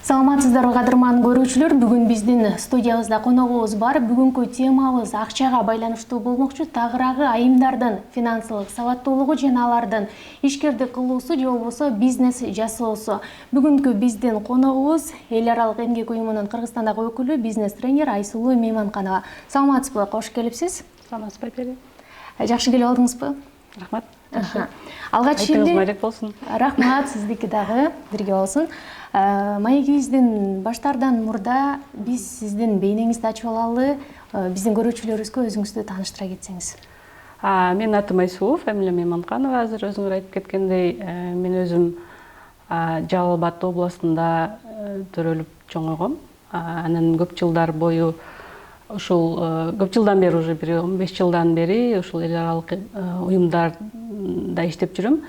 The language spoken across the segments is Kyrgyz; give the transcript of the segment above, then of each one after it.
Саламатсыздарбы кадырман көрүүчүлөр, бүгүн биздин студиябызда коногубуз бар. Бүгүнкү темабыз акчага байланыштуу болмокчу. Тагыраагы айымдардын финансылык сабаттуулугу жана алардын ишкердик кылуусу же болбосо бизнес жасоосу. Бүгүнкү биздин коногубуз Эл аралык эмгек уюмунун Кыргызстандагы өкүлү, бизнес тренер Айсулуу Мейманканова. Саламатсызбы, кош келипсиз. Саламатсызбы, Пери. Жакшы келип алдыңызбы? Рахмат. Алгач эле маек болсун. Рахмат, сиздики дагы бирге болсун. Маегибиздин баштаардан мурда биз сиздин бейнеңизди ачып алалы, биздин көрүүчүлөрүбүзгө өзүңүздү тааныштыра кетсеңиз. Менин атым Айсулуу, фамилия Мейманканова. Азыр өзүңөр айтып кеткендей, мен өзүм Жалал Абад областында төрөлүп чоңойгом. Анан көп жылдар бою ушул көп жылдан бери, уже бир 15 жылдан бери ушул эл аралык уюмдарда иштеп жүрөм.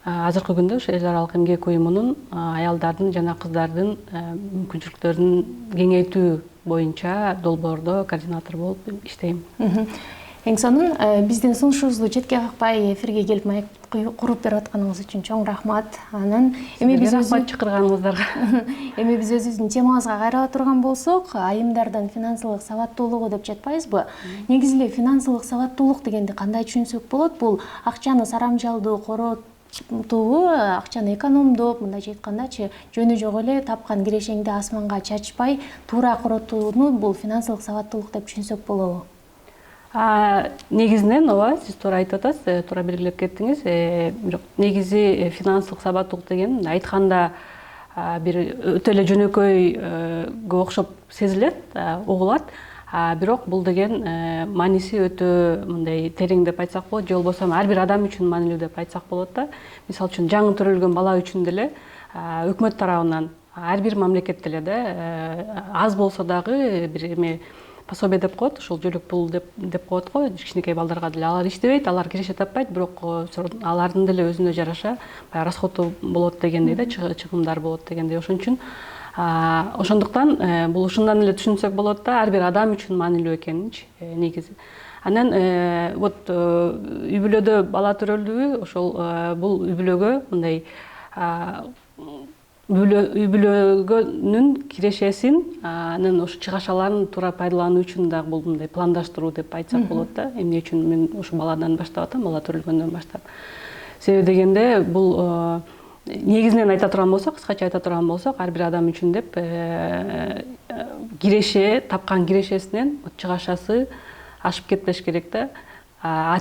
Азыркы күндө ошо эл аралык эмгек уюмунун аялдардын жана кыздардын мүмкүнчүлүктөрүн кеңейтүү боюнча долбоордо координатор болуп иштейм. Эң сонун биздин сунушубузду четке какпай эфирге келип маек куруп берип атканыңыз үчүн чоң рахмат. Анан эми биз рахмат чакырганыңыздарга. Эми биз өзүбүздүн темабызга кайрыла турган болсок, айымдардын финансылык сабаттуулугу деп жатпайбызбы? Негизи эле финансылык сабаттуулук дегенди кандай түшүнсөк болот? Бул акчаны сарамжалдуу коротуубу, акчаны экономдоп, мындайча айткандачы, жөнү жок эле тапкан кирешеңди асманга чачпай, туура коротууну бул финансылык сабаттуулук деп түшүнсөк болобу? Негизинен ооба, сиз туура айтып атасыз, туура белгилеп кеттиңиз. Бирок негизи финансылык сабаттуулук деген айтканда бир өтө эле жөнөкөйгө окшоп сезилет, угулат. Бирок бул деген мааниси өтө мындай терең деп айтсак болот, же болбосо ар бир адам үчүн маанилүү деп айтсак болот да. Мисалы үчүн жаңы төрөлгөн бала үчүн деле өкмөт тарабынан ар бир мамлекет деле да аз болсо дагы бир эме пособие деп коет, ушул жөлөк пул деп коет го, кичинекей балдарга деле. Алар иштебейт, алар киреше таппайт, бирок алардын деле өзүнө жараша расходу болот дегендей да, чыгымдар болот дегендей. Ошон үчүн ошондуктан бул ушундан эле түшүнсөк болот да, ар бир адам үчүн маанилүү экенинчи негизи. Анан вот үй бүлөдө бала төрөлдүбү, ошол бул үй бүлөгө мындай үй бүлөгөнүн кирешесин, анан ошо чыгашаларын туура пайдалануу үчүн дагы бул мындай пландаштыруу деп айтсак болот да. Эмне үчүн мен ушу баладан баштап атам, бала төрөлгөндөн баштап. Себеби дегенде бул негизинен айта турган болсок, кыскача айта турган болсок, ар бир адам үчүн деп киреше, тапкан кирешесинен чыгашасы ашып кетпеш керек да.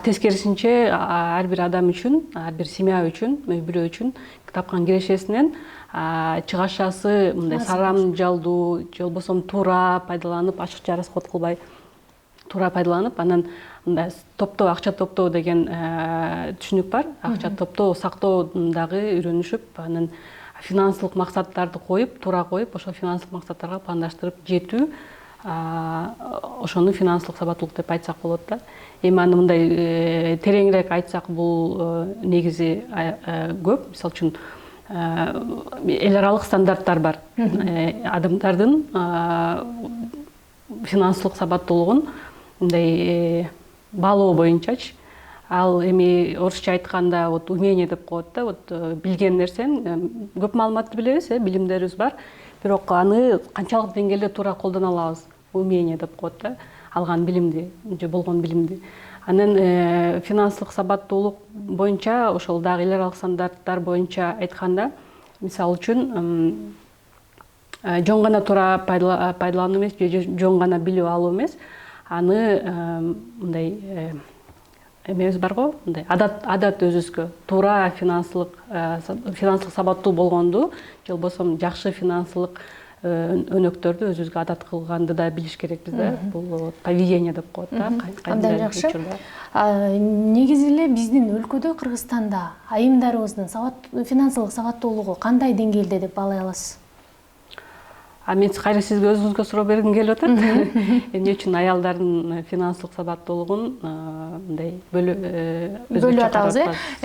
Тескерисинче ар бир адам үчүн, ар бир семья үчүн, үй бүлө үчүн тапкан кирешесинен чыгашасы мындай сарамжалдуу, же болбосо туура пайдаланып, ашыкча расход кылбай туура пайдаланып, анан мындай топтоо, акча топтоо деген түшүнүк бар. Акча топтоо, сактоодун дагы үйрөнүшүп, анан финансылык максаттарды коюп, туура коюп, ошол финансылык максаттарга пландаштырып жетүү, ошону финансылык сабаттуулук деп айтсак болот да. Эми аны мындай тереңирээк айтсак, бул негизи көп. Мисалы үчүн эл аралык стандарттар бар. Адамдардын финансылык сабаттуулугун мындай баалоо боюнчачы. Ал эми орусча айтканда вот умение деп коет да, вот билген нерсен, көп маалыматты билебиз, билимдерибиз бар, бирок аны канчалык деңгээлде туура колдоно алабыз, умение деп коет да, алган билимди, же болгон билимди. Анан финансылык сабаттуулук боюнча ошол дагы эл аралык стандарттар боюнча айтканда, мисалы үчүн жөн гана туура пайдалануу эмес, же жөн гана билип алуу эмес, аны мындай эмебиз бар го, мындай адат өзүбүзгө туура финансылык сабаттуу болгонду, же болбосо жакшы финансылык өнөктөрдү өзүбүзгө адат кылганды да билиш керекпиз да. Бул поведение деп коет да. Абдан жакшы. Негизи эле биздин өлкөдө, Кыргызстанда айымдарыбыздын финансылык сабаттуулугу кандай деңгээлде деп баалай аласыз? Мен кайра сизге өзүңүзгө суроо бергим келип атат. Эмне үчүн аялдардын финансылык сабаттуулугун мындай бөлүп атабыз,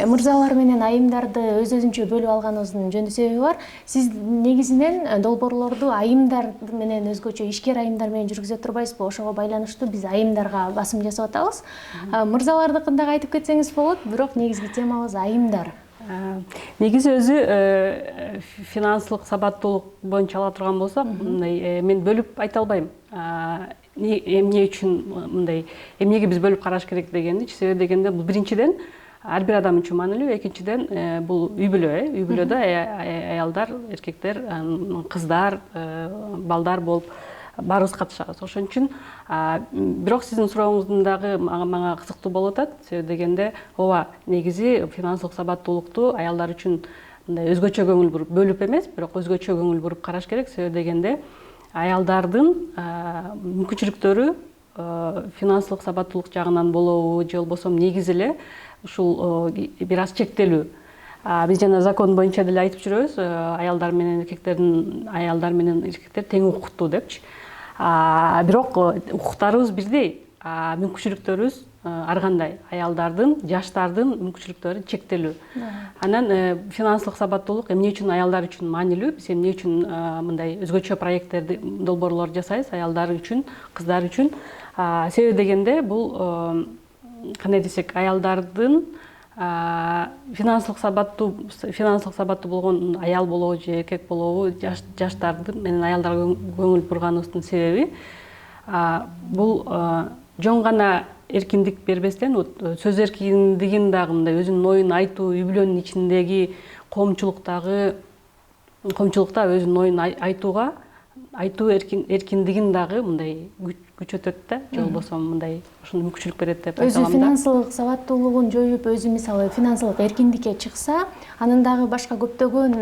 мырзалар менен айымдарды өз-өзүнчө бөлүп алганыбыздын жөндүү себеби бар. Сиз негизинен долбоорлорду айымдар менен өзгөчө ишкер айымдар менен жүргүзө турбайсызбы? Ошого байланыштуу биз айымдарга басым жасап атабыз. Мырзалардыкын дагы айтып кетсеңиз болот, бирок негизги темабыз айымдар. Негизи өзү финансылык сабаттуулук боюнча ала турган болсок, мындай мен бөлүп айта албайм. Эмне үчүн мындай, эмнеге биз бөлүп караш керек дегенди, себеби дегенде бул биринчиден ар бир адам үчүн маанилүү, экинчиден бул үй бүлө, үй бүлөдө аялдар, эркектер, кыздар, балдар болуп баарыбыз катышабыз. Ошон үчүн бирок сиздин сурооңуздун дагы мага кызыктуу болуп атат. Себеби дегенде, ооба, негизи финансылык сабаттуулукту аялдар үчүн мындай өзгөчө көңүл буруп, бөлүп эмес, бирок өзгөчө көңүл буруп караш керек. Себеби дегенде, аялдардын мүмкүнчүлүктөрү финансылык сабаттуулук жагынан болобу, же болбосо негизи эле ушул бир аз чектелүү. Биз жана закон боюнча деле айтып жүрөбүз, аялдар менен эркектер тең укуктуу депчи. Бирок укуктарыбыз бирдей, мүмкүнчүлүктөрүбүз ар кандай. Аялдардын, жаштардын мүмкүнчүлүктөрү чектелүү. Анан финансылык сабаттуулук эмне үчүн аялдар үчүн маанилүү? Биз эмне үчүн мындай өзгөчө проекттерди, долбоорлор жасайбыз аялдар үчүн, кыздар үчүн? Себеби дегенде, бул кандай десек, аялдардын финансылык сабаттуу болгон аял болобу же эркек болобу, жаштардын менен аялдарга көңүл бурганыбыздын себеби бул жөн гана эркиндик бербестен, сөз эркиндигин дагы мындай өзүнүн оюн айтуу, үй бүлөнүн ичиндеги коомчулукта өзүнүн оюн айтуу эркиндигин дагы мындай күчөтөт да, же болбосо мындай ошондой мүмкүнчүлүк берет деп айта алам да. Өзү финансылык сабаттуулугун жоюп, өзү мисалы финансылык эркиндикке чыкса, анын дагы башка көптөгөн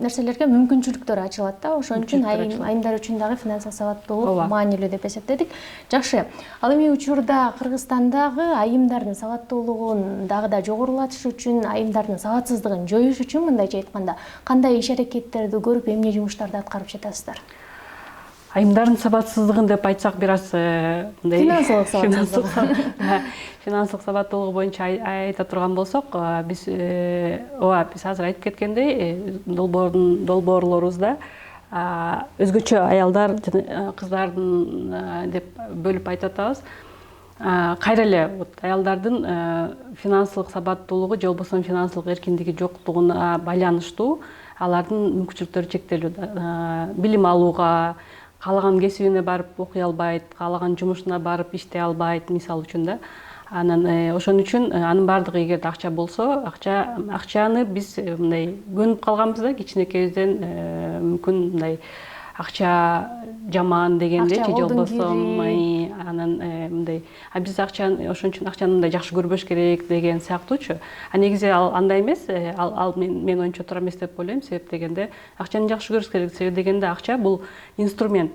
нерселерге мүмкүнчүлүктөр ачылат да. Ошон үчүн айымдар үчүн дагы финансылык сабаттуулук маанилүү деп эсептедик. Жакшы. Ал эми учурда Кыргызстандагы айымдардын сабаттуулугун дагы да жогорулатыш үчүн, айымдардын сабатсыздыгын жоюш үчүн мындайча айтканда, кандай иш аракеттерди көрүп, эмне жумуштарды аткарып жатасыздар? Айымдардын сабатсыздыгын деп айтсак, бир аз мындай финансылык сабаттуулугу боюнча айта турган болсок, биз азыр айтып кеткендей, долбоорлорубузда өзгөчө аялдар жана кыздардын деп бөлүп айтып атабыз. Кайра эле аялдардын финансылык сабаттуулугу же болбосо финансылык эркиндиги жоктугуна байланыштуу алардын мүмкүнчүлүктөрү чектелүү. Билим алууга, каалаган кесибине барып окуй албайт, каалаган жумушуна барып иштей албайт, мисалы үчүн да. Анан ошон үчүн анын баардыгы эгерде акча болсо, акчаны биз мындай көнүп калганбыз да, кичинекейибизден мүмкүн мындай акча жаман дегендечи, же болбосо анан мындай биз акчаны ошон үчүн акчаны мындай жакшы көрбөш керек деген сыяктуучу. Негизи ал андай эмес, ал мен оюнча туура эмес деп ойлойм. Себеп дегенде акчаны жакшы көрүш керек. Себеп дегенде акча бул инструмент,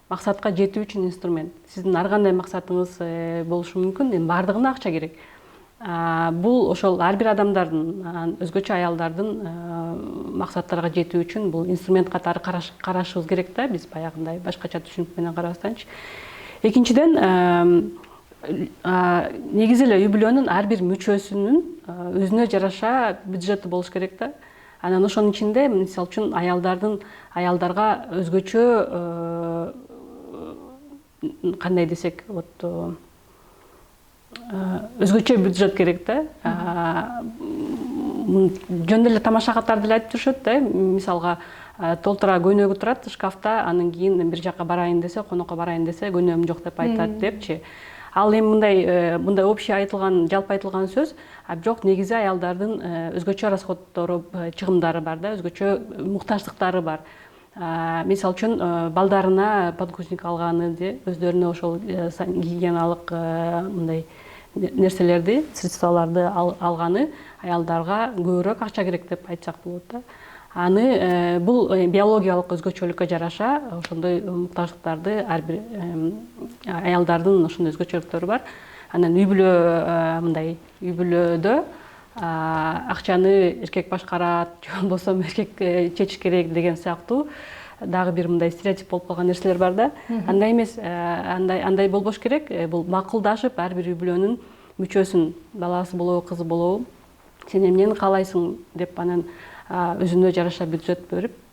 максатка жетүү үчүн инструмент. Сиздин ар кандай максатыңыз болушу мүмкүн, эми баардыгына акча керек. Бул ошол ар бир адамдардын, өзгөчө аялдардын максаттарга жетүү үчүн бул инструмент катары карашыбыз керек да, биз баягындай башкача түшүнүк менен карабастанчы. Экинчиден, негизи эле үй бүлөнүн ар бир мүчөсүнүн өзүнө жараша бюджети болуш керек да. Анан ошонун ичинде, мисалы үчүн, аялдарга өзгөчө кандай десек, өзгөчө бюджет керек да. Жөн эле тамаша катар деле айтып жүрүшөт да. Мисалга, толтура көйнөгү турат шкафта, анан кийин бир жака барайын десе, конокко барайын десе, көйнөгүм жок деп айтат депчи. Ал эми мындай общий айтылган, жалпы айтылган сөз, бирок негизи аялдардын өзгөчө расходдору, чыгымдары бар да, өзгөчө муктаждыктары бар. Мисалы үчүн, балдарына подгузник алганы, өздөрүнө ошол гигиеналык мындай нерселерди, средстволорду алганы аялдарга көбүрөөк акча керек деп айтсак болот да. Бул биологиялык өзгөчөлүккө жараша ошондой муктаждыктарды ар бир аялдардын ошондой өзгөчөлүктөрү бар. Анан үй бүлөдө акчаны эркек башкарат, же болбосо эркек чечиш керек деген сыяктуу дагы бир мындай стереотип болуп калган нерселер бар да. Андай эмес, андай болбош керек. Бул макулдашып ар бир үй бүлөнүн мүчөсүн, баласы болобу, кызы болобу, сен эмнени каалайсың деп анан өзүнө жараша бюджет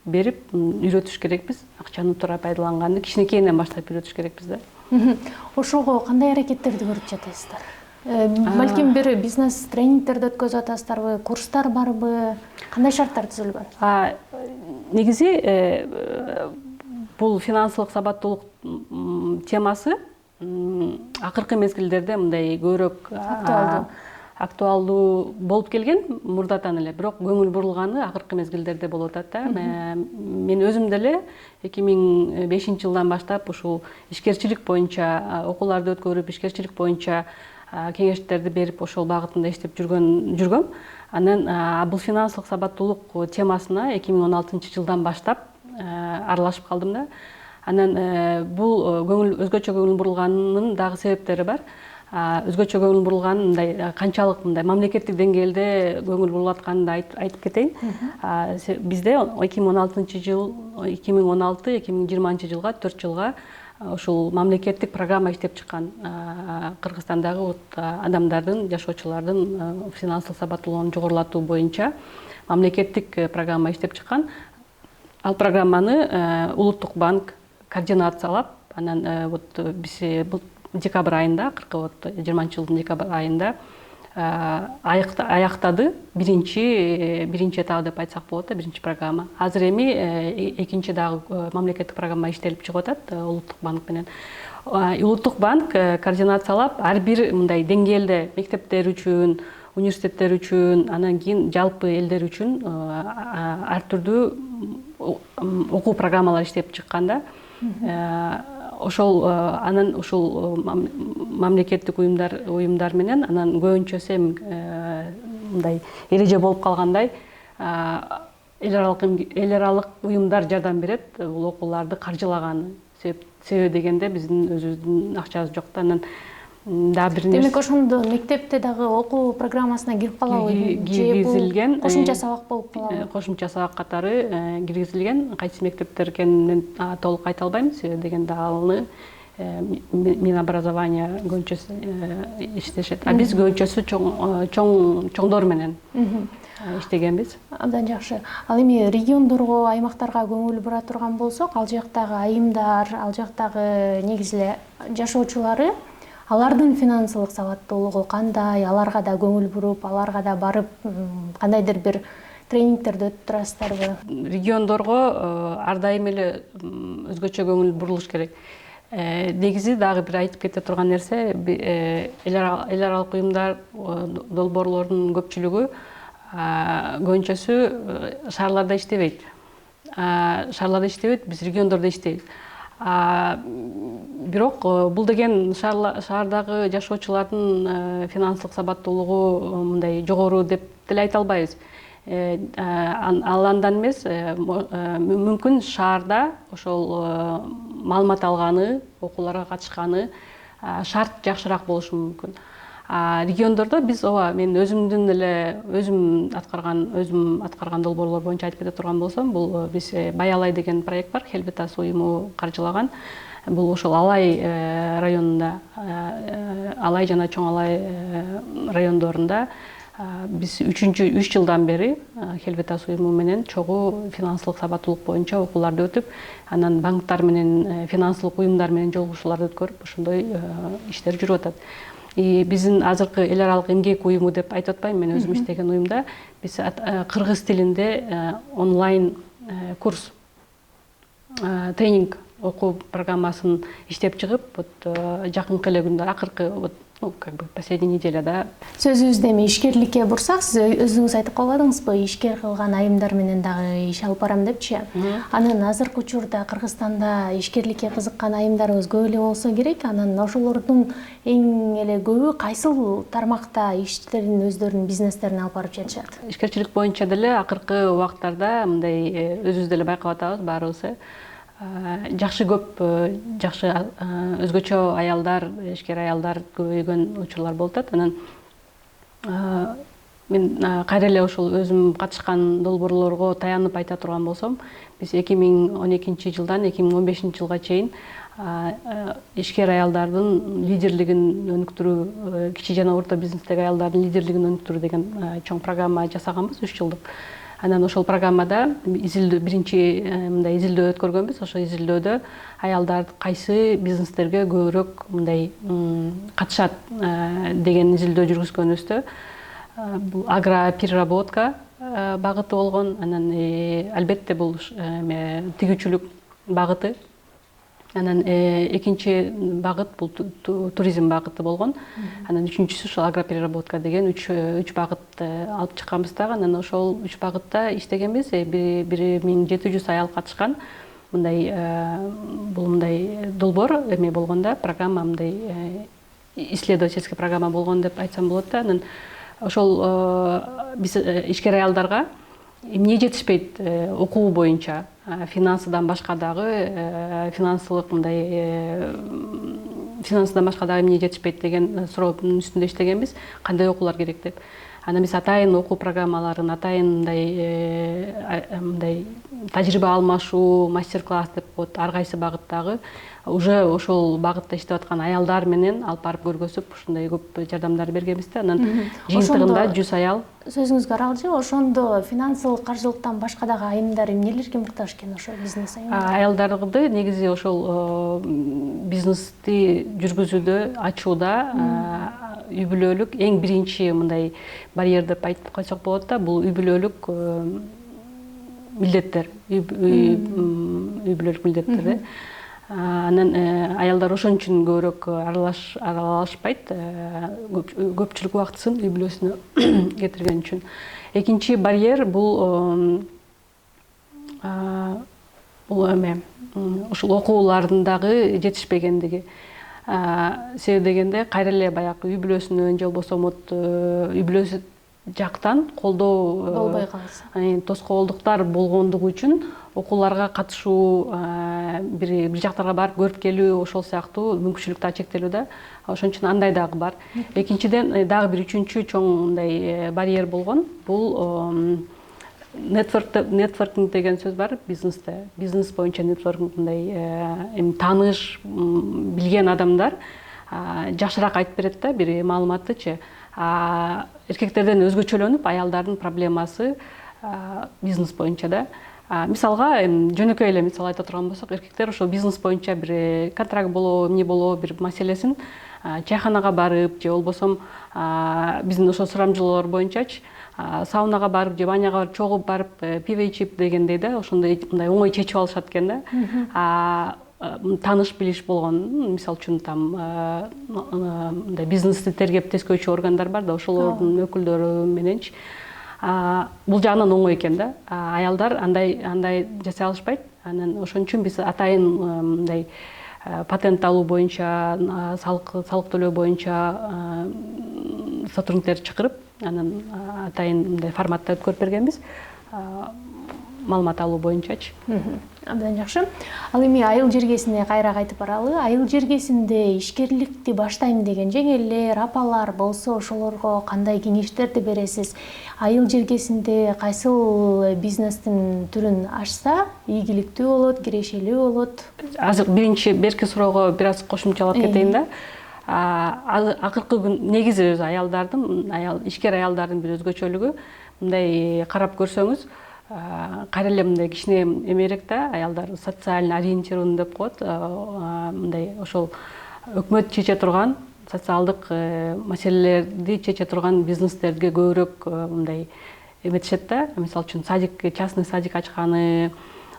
берип үйрөтүш керекпиз. Акчаны туура пайдаланганды кичинекейинен баштап үйрөтүш керекпиз да. Ошого кандай аракеттерди көрүп жатасыздар? Балким бир бизнес тренингтерди өткөзүп атасыздарбы, курстар барбы, кандай шарттар түзүлгөн? Негизи бул финансылык сабаттуулук темасы акыркы мезгилдерде мындай көбүрөөк актуалдуу болуп келген мурдатан эле, бирок көңүл бурулганы акыркы мезгилдерде болуп атат да. Мен өзүм деле 2005-жылдан баштап ушул ишкерчилик боюнча окууларды өткөрүп, ишкерчилик боюнча кеңештерди берип, ошол багытында иштеп жүргөм. Анан бул финансылык сабаттуулук темасына 2016-жылдан баштап аралашып калдым да. Анан бул өзгөчө көңүл бурулганынын дагы себептери бар. Өзгөчө көңүл бурулган мындай канчалык мындай мамлекеттик деңгээлде көңүл бурулуп атканын да айтып кетейин. Бизде 2016-жыл, 2016-2020-жылга 4 жылга ушул мамлекеттик программа иштеп чыккан. Кыргызстандагы адамдардын, жашоочулардын финансылык сабаттуулугун жогорулатуу боюнча мамлекеттик программа иштеп чыккан. Ал программаны Улуттук банк координациялап, анан биз декабрь айында, 2020-жылдын декабрь айында аяктады. Биринчи этабы деп айтсак болот да, биринчи программа. Азыр эми экинчи дагы мамлекеттик программа иштелип чыгып атат Улуттук банк менен. Улуттук банк координациялап ар бир мындай деңгээлде мектептер үчүн, университеттер үчүн, анан кийин жалпы элдер үчүн ар түрдүү окуу программалар иштеп чыккан да. Ошол анан ушул мамлекеттик уюмдар менен анан көбүнчөсү мындай эреже болуп калгандай эл аралык уюмдар жардам берет бул окууларды каржылаганы. Себеби дегенде биздин өзүбүздүн акчабыз жок да. Анан дагы бир нерсе. Демек ошондо мектепте дагы окуу программасына кирип калабы? Киргизилген. Кошумча сабак болуп калабы? Кошумча сабак катары киргизилген. Кайсы мектептер экенин толук айта албайм, себеби дегенде алны Минобразование көбүнчөсү иштешет. Биз көбүнчөсү чоңдор менен иштегенбиз. Абдан жакшы. Ал эми региондорго, аймактарга көңүл бура турган болсок, ал жактагы айымдар, ал жактагы негизи эле жашоочулары, алардын финансылык сабаттуулугу кандай, аларга да көңүл буруп, аларга да барып кандайдыр бир тренингтерди өтүп турасыздарбы? Региондорго ар дайым эле өзгөчө көңүл бурулуш керек. Негизи дагы бир айтып кете турган нерсе, эл аралык уюмдар, долбоорлордун көпчүлүгү көбүнчөсү шаарларда иштебейт. Биз региондордо иштейбиз. Бирок бул деген шаардагы жашоочулардын финансылык сабаттуулугу мындай жогору деп деле айта албайбыз. Ал андан эмес, мүмкүн шаарда ошол маалымат алганы, окууларга катышканы шарт жакшыраак болушу мүмкүн. Региондордо биз мен өзүм аткарган долбоорлор боюнча айтып кете турган болсом, бул биз Баялай деген проект бар, Хелбетас уюму каржылаган. Бул ошол Алай районунда, Алай жана Чоң Алай райондорунда биз 3 жылдан бери Хелбетас уюму менен чогуу финансылык сабаттуулук боюнча окууларды өтүп, анан банктар менен, финансылык уюмдар менен жолугушууларды өткөрүп, ошондой иштер жүрүп атат. Биздин азыркы эл аралык эмгек уюму деп айтып атпайм, мен өзүм иштеген уюмда биз кыргыз тилинде онлайн курс, тренинг окуу программасын иштеп чыгып, жакынкы эле күндө, акыркы последний неделяда. Сөзүбүздү эми ишкерликке бурсак, сиз өзүңүз айтып калбадыңызбы, ишкер кылган айымдар менен дагы иш алып барам депчи. Анан азыркы учурда Кыргызстанда ишкерликке кызыккан айымдарыбыз көп эле болсо керек. Анан ошолордун эң эле көбү кайсыл тармакта иштерин, өздөрүнүн бизнестерин алып барып жатышат? Ишкерчилик боюнча деле акыркы убактарда мындай өзүбүз деле байкап атабыз, баарыбыз жакшы көп, жакшы өзгөчө аялдар, ишкер аялдар көбөйгөн учурлар болуп атат. Анан мен кайра эле ошол өзүм катышкан долбоорлорго таянып айта турган болсом, биз 2012-жылдан 2015-жылга чейин ишкер аялдардын лидерлигин өнүктүрүү, кичи жана орто бизнестеги аялдардын лидерлигин өнүктүрүү деген чоң программа жасаганбыз, 3 жылдык. Анан ошол программада изилдөө биринчи мындай изилдөө өткөргөнбүз. Ошол изилдөөдө аялдар кайсы бизнестерге көбүрөөк мындай катышат деген изилдөө жүргүзгөнүбүздө бул агропереработка багыты болгон. Анан албетте бул тигүүчүлүк багыты. Анан экинчи багыт бул туризм багыты болгон. Анан үчүнчүсү ошол агропереработка деген үч багыт алып чыкканбыз дагы. Анан ошол үч багытта иштегенбиз. 1700 аял катышкан. Мындай бул мындай долбоор эме болгондо, программа мындай исследовательский программа болгон деп айтсам болот да. Анан ошол биз ишкер аялдарга эмне жетишпейт окуу боюнча, финансыдан башка дагы финансылык мындай финансыдан башка дагы эмне жетишпейт деген суроонун үстүндө иштегенбиз. Кандай окуулар керек деп. Анан биз атайын окуу программаларын, атайын мындай тажрыйба алмашуу, мастер-класс деп коет, ар кайсы багыттагы уже ошол багытта иштеп аткан аялдар менен алып барып көргөзүп, ушундай көп жардамдар бергенбиз да. Анан жыйынтыгында 100 аял. Сөзүңүзгө аралжы, ошондо финансылык каржылыктан башка дагы айымдар эмнелерге муктаж экен ошол бизнес айымдар? Аялдарды негизи ошол бизнести жүргүзүүдө, ачууда үй бүлөлүк эң биринчи мындай барьер деп айтып койсок болот да, бул үй бүлөлүк милдеттер, үй бүлөлүк милдеттер. Анан аялдар ошон үчүн көбүрөөк аралашпайт, көпчүлүк убактысын үй бүлөсүнө кетирген үчүн. Экинчи барьер бул эме ушул окууларындагы жетишпегендиги. Себеби дегенде кайра эле баягы үй бүлөсүнөн же болбосо үй бүлөсү жактан колдоо болбой калса, тоскоолдуктар болгондугу үчүн окууларга катышуу, бир жактарга барып көрүп келүү, ошол сыяктуу мүмкүнчүлүк да чектелүү да. Ошон үчүн андай дагы бар. Экинчиден дагы бир үчүнчү чоң мындай барьер болгон. Бул нетворкинг деген сөз бар бизнесте. Бизнес боюнча нетворкинг, мындай тааныш, билген адамдар жакшыраак айтып берет да бир маалыматтычы. Эркектерден өзгөчөлөнүп, аялдардын проблемасы бизнес боюнча да. Мисалга жөнөкөй эле мисал айта турган болсок, эркектер ошол бизнес боюнча бир контракт болобу, эмне болобу бир маселесин чайханага барып же болбосо биздин ошол сурамжылоолор боюнчачы саунага барып же баняга барып чогуп барып пиво ичип дегендей да, ошондой мындай оңой чечип алышат экен да. Тааныш билиш болгон, мисалы үчүн там мындай бизнести тергеп тескөөчү органдар бар да, ошолордун өкүлдөрү мененчи бул жагынан оңой экен да. Аялдар андай жасай алышпайт. Анан ошон үчүн биз атайын мындай патент алуу боюнча, салык төлөө боюнча сотрудниктер чакырып, анан атайын мындай форматта өткөрүп бергенбиз. Маалымат алуу боюнчачы. Абдан жакшы. Ал эми айыл жергесине кайра кайтып баралы. Айыл жергесинде ишкерликти баштайм деген жеңелер, апалар болсо ошолорго кандай кеңештерди бересиз? Айыл жергесинде кайсыл бизнестин түрүн ачса ийгиликтүү болот, кирешелүү болот? Азыр биринчи берки суроого бир аз кошумчалап кетейин да. Акыркы күн негизи өзү аялдардын, ишкер аялдардын бир өзгөчөлүгү, мындай карап көрсөңүз, кайра эле мындай кичине эмерээк да, аялдар социально ориентированный деп коет, мындай ошол өкмөт чече турган социалдык маселелерди чече турган бизнестерге көбүрөөк мындай эметишет да. Мисалы үчүн садик, частный садик ачканы,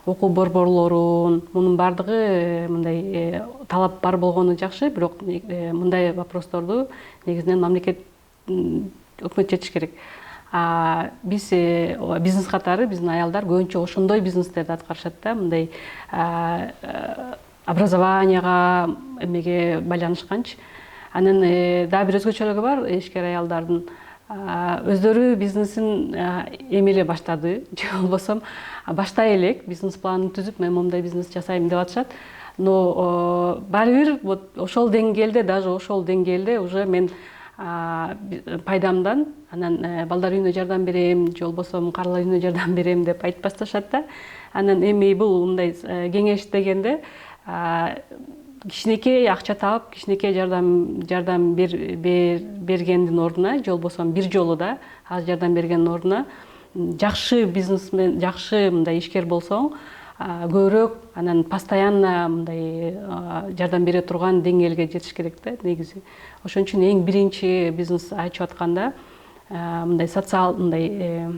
окуу борборлорун, мунун баардыгы мындай талап бар болгону жакшы, бирок мындай вопросторду негизинен мамлекет, өкмөт чечиш керек. Биз бизнес катары, биздин аялдар көбүнчө ошондой бизнестерди аткарышат да, мындай образованияга эмеге байланышканчы. Анан дагы бир өзгөчөлүгү бар ишкер аялдардын. Өздөрү бизнесин эми эле баштады, же болбосо баштай элек бизнес планын түзүп, мен момундай бизнес жасайм деп атышат. Но баары бир вот ошол деңгээлде, даже ошол деңгээлде уже мен пайдамдан анан балдар үйүнө жардам берем, же болбосо карылар үйүнө жардам берем деп айтып башташат да. Анан эми бул мындай кеңеш дегенде кичинекей акча таап, кичинекей жардам бергендин ордуна, же болбосо бир жолу да аз жардам бергендин ордуна жакшы бизнесмен, жакшы мындай ишкер болсоң, көбүрөөк анан постоянно мындай жардам бере турган деңгээлге жетиш керек да негизи. Ошон үчүн эң биринчи бизнес ачып атканда мындай социал мындай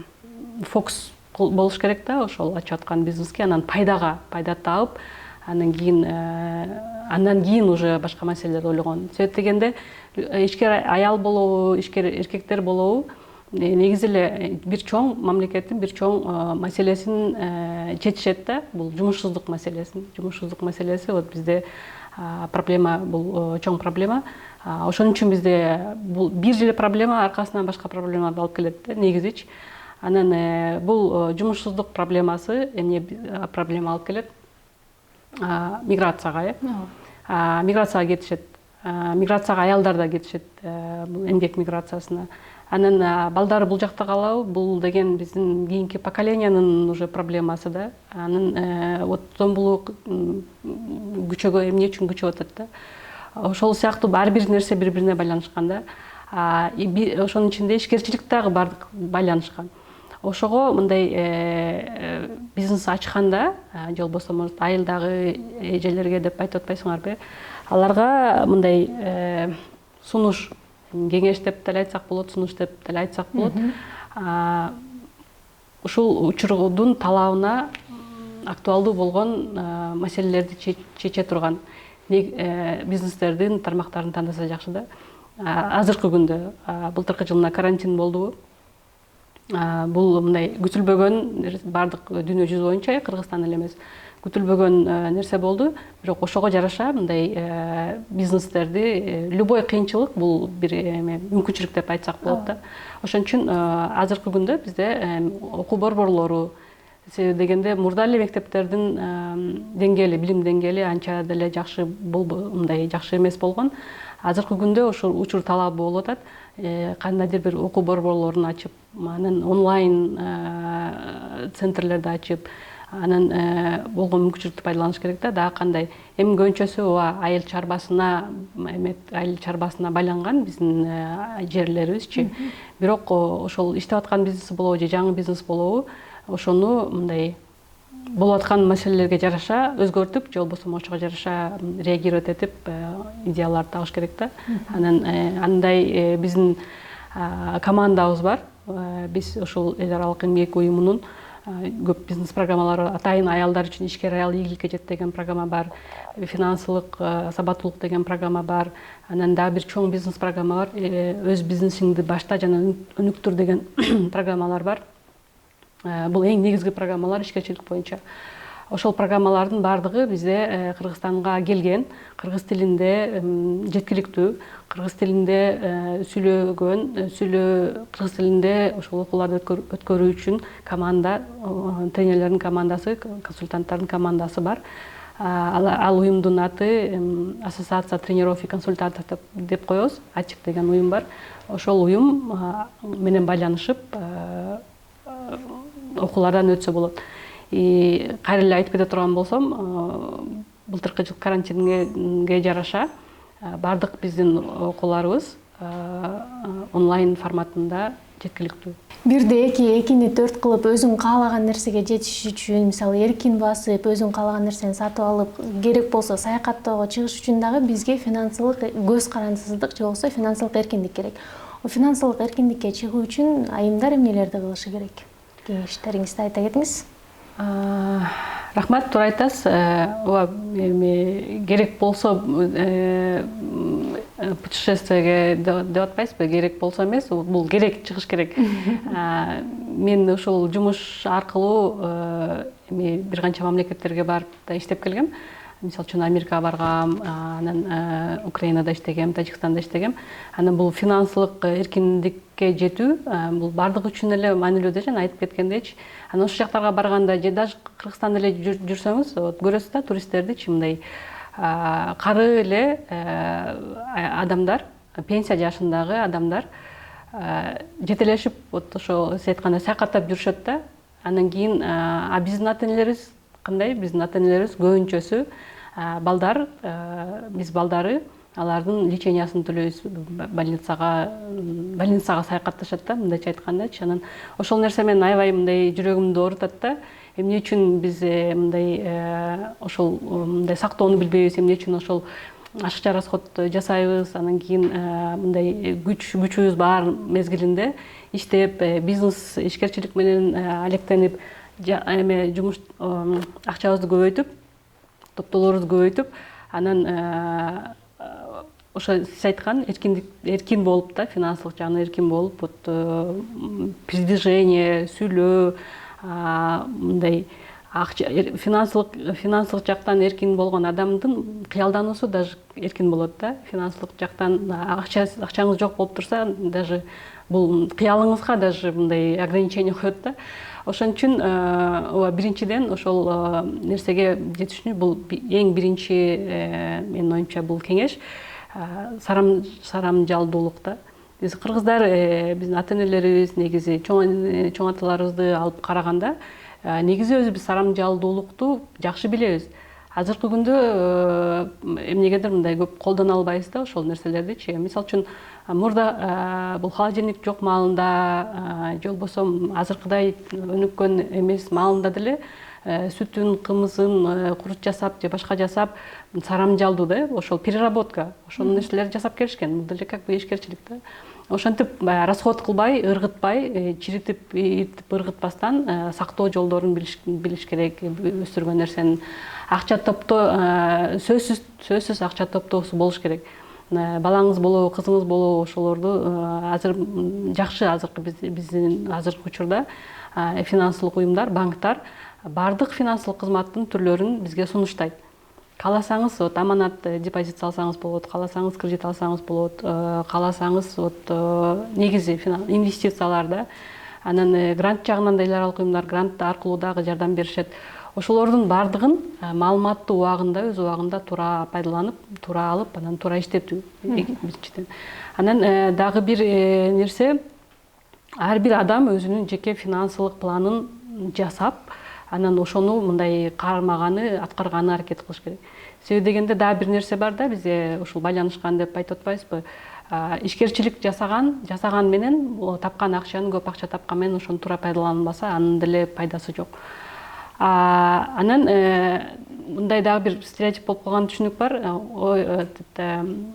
фокус болуш керек да, ошол ачып аткан бизнеске, анан пайда таап, андан кийин уже башка маселелерди ойлогон. Себеп дегенде ишкер аял болобу, ишкер эркектер болобу, негизи эле бир чоң мамлекеттин бир чоң маселесин чечишет да, бул жумушсуздук маселесин. Жумушсуздук маселеси вот бизде проблема, бул чоң проблема. Ошон үчүн бизде бул бир эле проблема аркасынан башка проблемаларды алып келет да, негизичи. Анан бул жумушсуздук проблемасы эмне проблема алып келет? Миграцияга, миграцияга кетишет. Миграцияга аялдар да кетишет, бул эмгек миграциясына. Анан балдары бул жакта калабы, бул деген биздин кийинки поколениянын уже проблемасы да. Анын вот зомбулук эмне үчүн күчөп атат да. Ошол сыяктуу ар бир нерсе бири-бирине байланышкан да. Ошонун ичинде ишкерчилик дагы бардык байланышкан. Ошого мындай бизнес ачканда, же болбосо айылдагы эжелерге деп айтып атпайсыңарбы? Аларга мындай сунуш, кеңеш деп деле айтсак болот, сунуш деп деле айтсак болот. Ушул учурдун талабына актуалдуу болгон маселелерди чече турган бизнестердин тармактарын тандаса жакшы да. Азыркы күндө былтыркы жылына карантин болдубу? Бул мындай күтүлбөгөн бардык дүйнө жүзү боюнча, Кыргызстан эле эмес, күтүлбөгөн нерсе болду. Бирок ошого жараша мындай бизнестерди любой кыйынчылык бул бир мүмкүнчүлүк деп айтсак болот да. Ошон үчүн азыркы күндө бизде окуу борборлору, себеби дегенде мурда эле мектептердин деңгээли, билим деңгээли анча деле жакшы мындай жакшы эмес болгон. Азыркы күндө ошол учур талабы болуп атат. Кандайдыр бир окуу борборлорун ачып, анан онлайн центрлерди ачып, анан болгон мүмкүнчүлүктү пайдаланыш керек да. Дагы кандай эми көбүнчөсү айыл чарбасына байланган биздин жерлерибизчи. Бирок ошол иштеп аткан бизнес болобу же жаңы бизнес болобу, ошону мындай болуп аткан маселелерге жараша өзгөртүп, же болбосо ошого жараша реагировать этип идеяларды табыш керек да. Анан андай биздин командабыз бар. Биз ошол эл аралык эмгек уюмунун көп бизнес программалары, атайын аялдар үчүн ишкер аял ийгиликке жет деген программа бар, финансылык сабаттуулук деген программа бар, анан дагы бир чоң бизнес программа бар, өз бизнесиңди башта жана өнүктүр деген программалар бар. Бул эң негизги программалар ишкерчилик боюнча. Ошол программалардын бардыгы бизде Кыргызстанга келген, кыргыз тилинде жеткиликтүү, кыргыз тилинде сүйлөгөн, кыргыз тилинде ошол окууларды өткөрүү үчүн команда, тренерлердин командасы, консультанттардын командасы бар. Ал уюмдун аты Ассоциация тренеров и консультантов деп коебуз, АЧИК деген уюм бар. Ошол уюм менен байланышып окуулардан өтсө болот. Кайра эле айтып кете турган болсом, былтыркы жыл карантинге жараша бардык биздин окууларыбыз онлайн форматында жеткиликтүү. Бирде экини төрт кылып өзүң каалаган нерсеге жетиш үчүн, мисалы эркин басып, өзүң каалаган нерсени сатып алып, керек болсо саякаттоого чыгыш үчүн дагы бизге финансылык көз карандысыздык же болбосо финансылык эркиндик керек. Финансылык эркиндикке чыгуу үчүн айымдар эмнелерди кылышы керек? Кеңештериңизди айта кетиңиз. Рахмат, туура айтасыз. Керек болсо путешествиеге деп атпайсызбы? Керек болсо эмес, бул керек, чыгыш керек. Мен ушул жумуш аркылуу бир канча мамлекеттерге барып да иштеп келгем. Мисалы үчүн Америкага баргам, анан Украинада иштегем, Тажикстанда иштегем. Анан бул финансылык эркиндикке жетүү бул бардык үчүн эле маанилүү да, жана айтып кеткендейчи. Анан ошол жактарга барганда же даже Кыргызстанда эле жүрсөңүз, көрөсүз да туристтерди, мындай кары эле адамдар, пенсия жашындагы адамдар жетелешип, вот ошо сиз айткандай саякаттап жүрүшөт да. Андан кийин биздин ата-энелерибиз кандай? Биздин ата-энелерибиз көбүнчөсү балдар, биз балдары алардын лечениясын төлөйбүз, больницага саякатташат да, мындайча айткандачы. Анан ошол нерсе менен аябай мындай жүрөгүмдү оорутат да. Эмне үчүн биз мындай ошол мындай сактоону билбейбиз, эмне үчүн ошол ашыкча расход жасайбыз, анан кийин мындай күчүбүз бар мезгилинде иштеп, бизнес ишкерчилик менен алектенип, эме жумуш акчабызды көбөйтүп, топтоолорубузду көбөйтүп, анан ошо сиз айткан эркин болуп да, финансылык жагынан эркин болуп, вот передвижение, сүйлөө, мындай финансылык жактан эркин болгон адамдын кыялдануусу даже эркин болот да. Финансылык жактан акчаңыз жок болуп турса, даже бул кыялыңызга даже мындай ограничение коет да. Ошон үчүн биринчиден ошол нерсеге жетишүүнү бул эң биринчи менин оюмча бул кеңеш сарамжалдуулук да. Биз кыргыздар, биздин ата-энелерибиз негизи чоң аталарыбызды алып караганда негизи өзүбүз сарамжалдуулукту жакшы билебиз. Азыркы күндө эмнегедир мындай көп колдоно албайбыз да ошол нерселердичи. Мисалы үчүн мурда бул холодильник жок маалында, же болбосо азыркыдай өнүккөн эмес маалында деле сүтүн, кымызын курут жасап же башка жасап сарамжалдуу да, ошол переработка, ошол нерселерди жасап келишкен. Бул деле как бы ишкерчилик да. Ошентип расход кылбай, ыргытпай, чиритип, ыргытпастан сактоо жолдорун билиш керек. Өстүргөн нерсенин акча топтоо, сөзсүз акча топтоосу болуш керек. Балаңыз болобу, кызыңыз болобу, ошолорду азыр жакшы, азыркы биздин азыркы учурда финансылык уюмдар, банктар бардык финансылык кызматтын түрлөрүн бизге сунуштайт. Кааласаңыз, вот аманат депозит салсаңыз болот, кааласаңыз кредит алсаңыз болот, кааласаңыз вот негизи инвестицияларда, анан грант жагынан да эл аралык уюмдар грант аркылуу дагы жардам беришет. Ошолордун бардыгын маалыматтуу убагында, өз убагында туура пайдаланып, туура алып, анан туура иштетүү биринчиден. Анан дагы бир нерсе, ар бир адам өзүнүн жеке финансылык планын жасап, анан ошону мындай кармаганы, аткарганы аракет кылыш керек. Себеби дегенде дагы бир нерсе бар да, бизде ушул байланышкан деп айтып атпайбызбы? Ишкерчилик жасаган менен, тапкан акчаны, көп акча тапкан менен ошону туура пайдаланбаса, анын деле пайдасы жок. Анан мындай дагы бир стереотип болуп калган түшүнүк бар.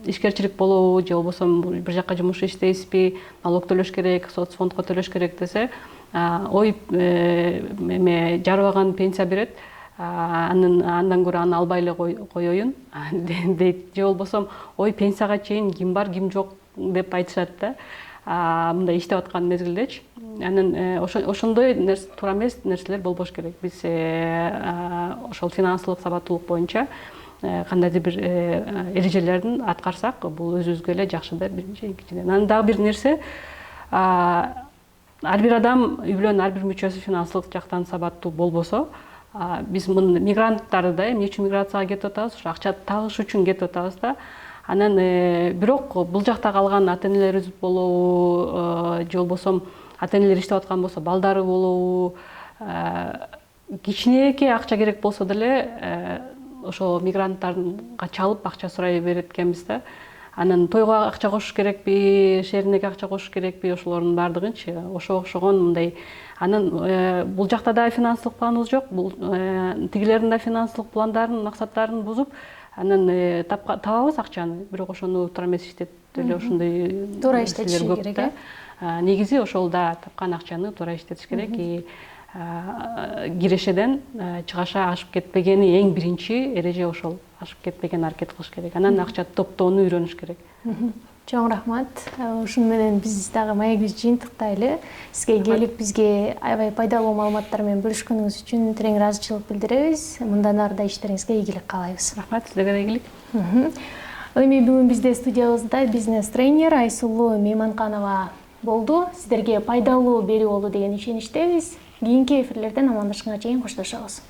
Ишкерчилик болобу, же болбосо бир жакка жумуш иштейсизби, налог төлөш керек, соцфондко төлөш керек десе, ой эме жарыбаган пенсия берет, андан көрө аны албай эле коеюн дейт. Же болбосо ой пенсияга чейин ким бар, ким жок деп айтышат да. Мындай иштеп аткан мезгилдечи. Анан ошондой туура эмес нерселер болбош керек. Биз ошол финансылык сабаттуулук боюнча кандайдыр бир эрежелерин аткарсак, бул өзүбүзгө эле жакшы да, биринчи, экинчиден. Анан дагы бир нерсе, ар бир адам, үй бүлөнүн ар бир мүчөсү финансылык жактан сабаттуу болбосо, биз мигранттарды да эмне үчүн миграцияга кетип атабыз, ошо акча табыш үчүн кетип атабыз да. Анан бирок бул жакта калган ата-энелерибиз болобу, же болбосо ата-энелер иштеп аткан болсо, балдары болобу, кичинекей акча керек болсо деле ошо мигранттарга чалып акча сурай берет экенбиз да. Анан тойго акча кошуш керекпи, шеринеге акча кошуш керекпи, ошолордун бардыгынчы, ошого окшогон мындай. Анан бул жакта да финансылык планыбыз жок, бул тигилердин да финансылык пландарын, максаттарын бузуп, анан табабыз акчаны, бирок ошону туура эмес иштеп эле ошондой туура иштетиш керек да. Негизи ошол да тапкан акчаны туура иштетиш керек. Кирешеден чыгаша ашып кетпегени эң биринчи эреже ошол. Ашып кетпеген аракет кылыш керек. Анан акча топтоону үйрөнүш керек. Чоң рахмат. Ушун менен биз дагы маегибизди жыйынтыктайлы. Сизге келип бизге аябай пайдалуу маалыматтар менен бөлүшкөнүңүз үчүн терең ыраазычылык билдиребиз. Мындан ары да иштериңизге ийгилик каалайбыз. Рахмат, сизге да ийгилик. Эми бүгүн бизде студиябызда бизнес-тренер Айсулуу Мейманканова болду. Сиздерге пайдалуу берүү болду деген ишеничтебиз. Кийинки эфирлерден амандашканга чейин коштошобуз.